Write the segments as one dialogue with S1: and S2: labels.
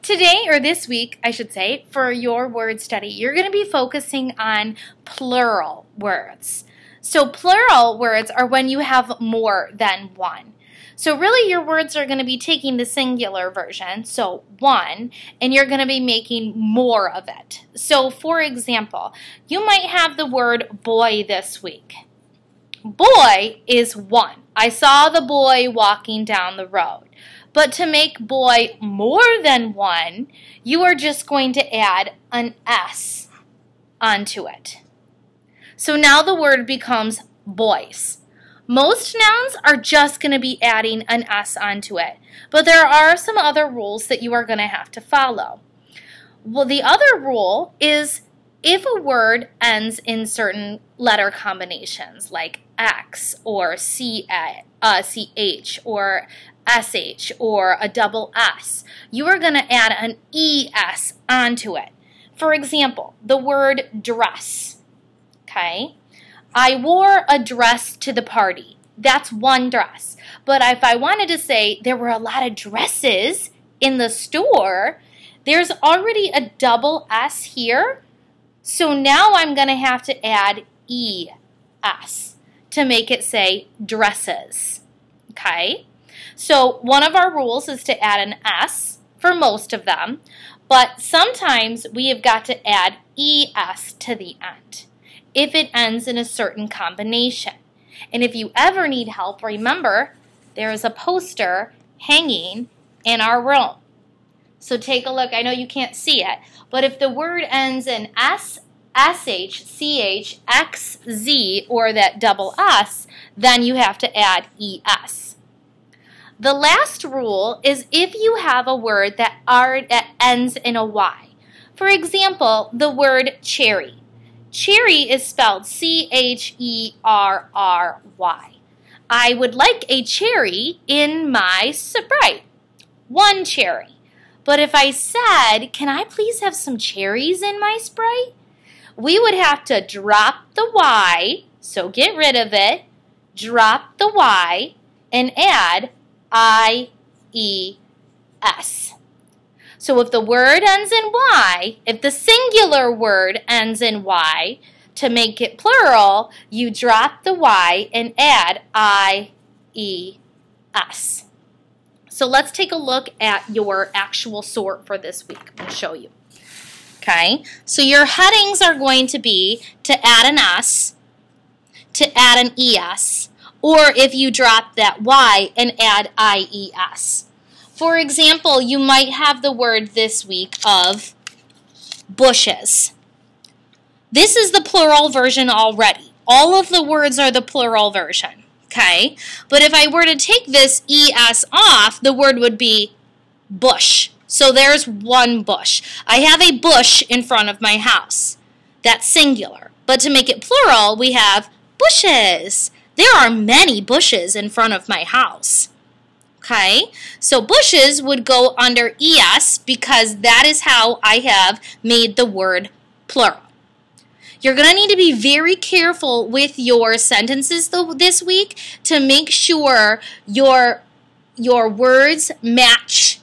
S1: Today, or this week, I should say, for your word study, you're going to be focusing on plural words. So plural words are when you have more than one. So really your words are going to be taking the singular version, so one, and you're going to be making more of it. So for example, you might have the word boy this week. Boy is one. I saw the boy walking down the road. But to make boy more than one, you are just going to add an S onto it. So now the word becomes boys. Most nouns are just going to be adding an S onto it, but there are some other rules that you are going to have to follow. Well, the other rule is if a word ends in certain letter combinations like X or CH or SH or a double S, you are going to add an ES onto it. For example, the word dress. Okay? I wore a dress to the party. That's one dress. But if I wanted to say there were a lot of dresses in the store, there's already a double S here. So now I'm going to have to add ES to make it say dresses. Okay? So one of our rules is to add an S for most of them, but sometimes we have got to add ES to the end if it ends in a certain combination. And if you ever need help, remember there is a poster hanging in our room. So take a look. I know you can't see it, but if the word ends in S, SH, CH, XZ, or that double S, then you have to add ES. The last rule is if you have a word that ends in a Y. For example, the word cherry. Cherry is spelled C-H-E-R-R-Y. I would like a cherry in my Sprite. One cherry. But if I said, can I please have some cherries in my Sprite? We would have to drop the Y, so get rid of it, drop the Y, and add I-E-S. So if the word ends in Y, if the singular word ends in Y, to make it plural, you drop the Y and add I-E-S. So let's take a look at your actual sort for this week. I'm going to show you. Okay, so your headings are going to be to add an S, to add an ES, or if you drop that Y and add IES. For example, you might have the word this week of bushes. This is the plural version already. All of the words are the plural version, okay? But if I were to take this ES off, the word would be bush. So there's one bush. I have a bush in front of my house. That's singular. But to make it plural, we have bushes. There are many bushes in front of my house. Okay, so bushes would go under ES because that is how I have made the word plural. You're going to need to be very careful with your sentences this week to make sure your words match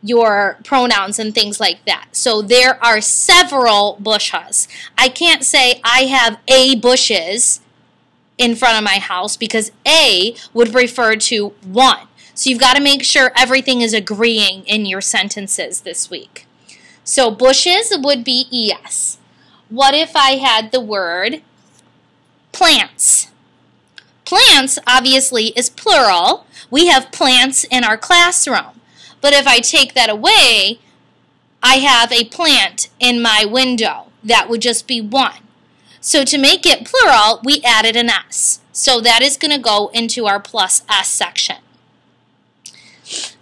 S1: your pronouns and things like that. So there are several bushes. I can't say I have a bushes in front of my house because a would refer to one. So you've got to make sure everything is agreeing in your sentences this week. So bushes would be ES. What if I had the word plants? Plants obviously is plural. We have plants in our classroom. But if I take that away, I have a plant in my window. That would just be one. So to make it plural, we added an S. So that is going to go into our plus S section.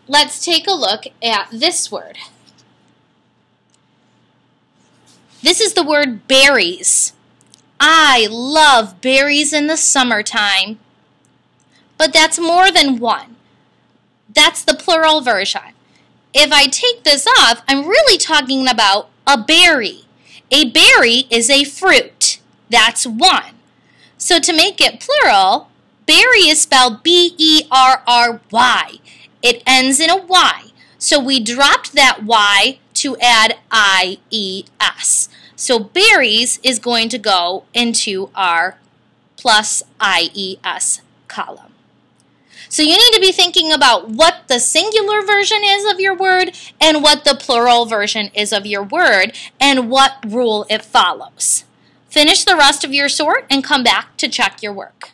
S1: Let's take a look at this word. This is the word berries. I love berries in the summertime. But that's more than one. That's the plural version. If I take this off, I'm really talking about a berry. A berry is a fruit. That's one. So to make it plural, berry is spelled B-E-R-R-Y. It ends in a Y. So we dropped that Y to add IES. So berries is going to go into our plus IES column. So you need to be thinking about what the singular version is of your word and what the plural version is of your word and what rule it follows. Finish the rest of your sort and come back to check your work.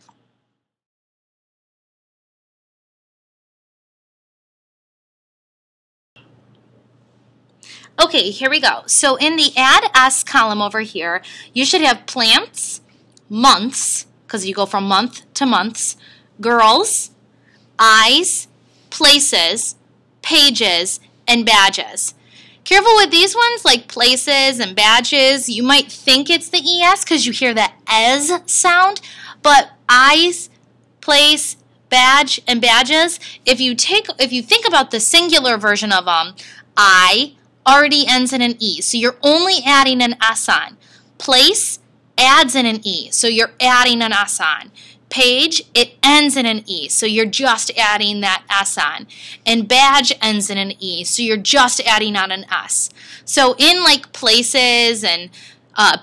S1: Okay, here we go. So in the add S column over here, you should have plants, months, because you go from month to months, girls, eyes, places, pages, and badges. Careful with these ones, like places and badges. You might think it's the ES because you hear that ES sound, but eyes, place, badge, and badges, if you think about the singular version of them, I already ends in an E, so you're only adding an S on. Place adds in an E, so you're adding an S on. Page, it ends in an E, so you're just adding that S on. And badge ends in an E, so you're just adding on an S. So in like places and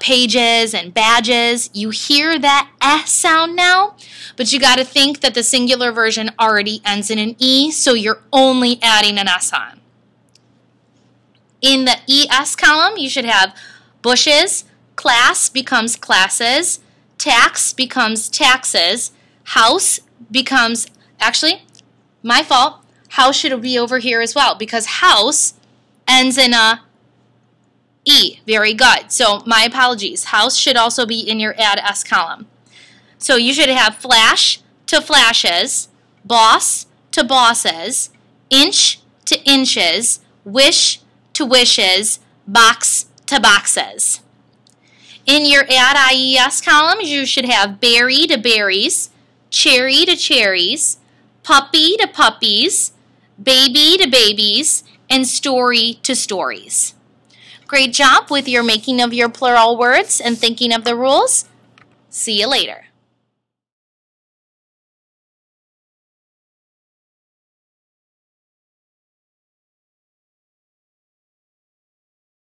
S1: pages and badges, you hear that S sound now, but you got to think that the singular version already ends in an E, so you're only adding an S on. In the ES column, you should have bushes, class becomes classes, tax becomes taxes, house becomes, actually, my fault, house should be over here as well because house ends in a E. Very good. So my apologies. House should also be in your add S column. So you should have flash to flashes, boss to bosses, inch to inches, wish to wishes, box to boxes. In your add IES column, you should have berry to berries, cherry to cherries, puppy to puppies, baby to babies, and story to stories. Great job with your making of your plural words and thinking of the rules. See you later.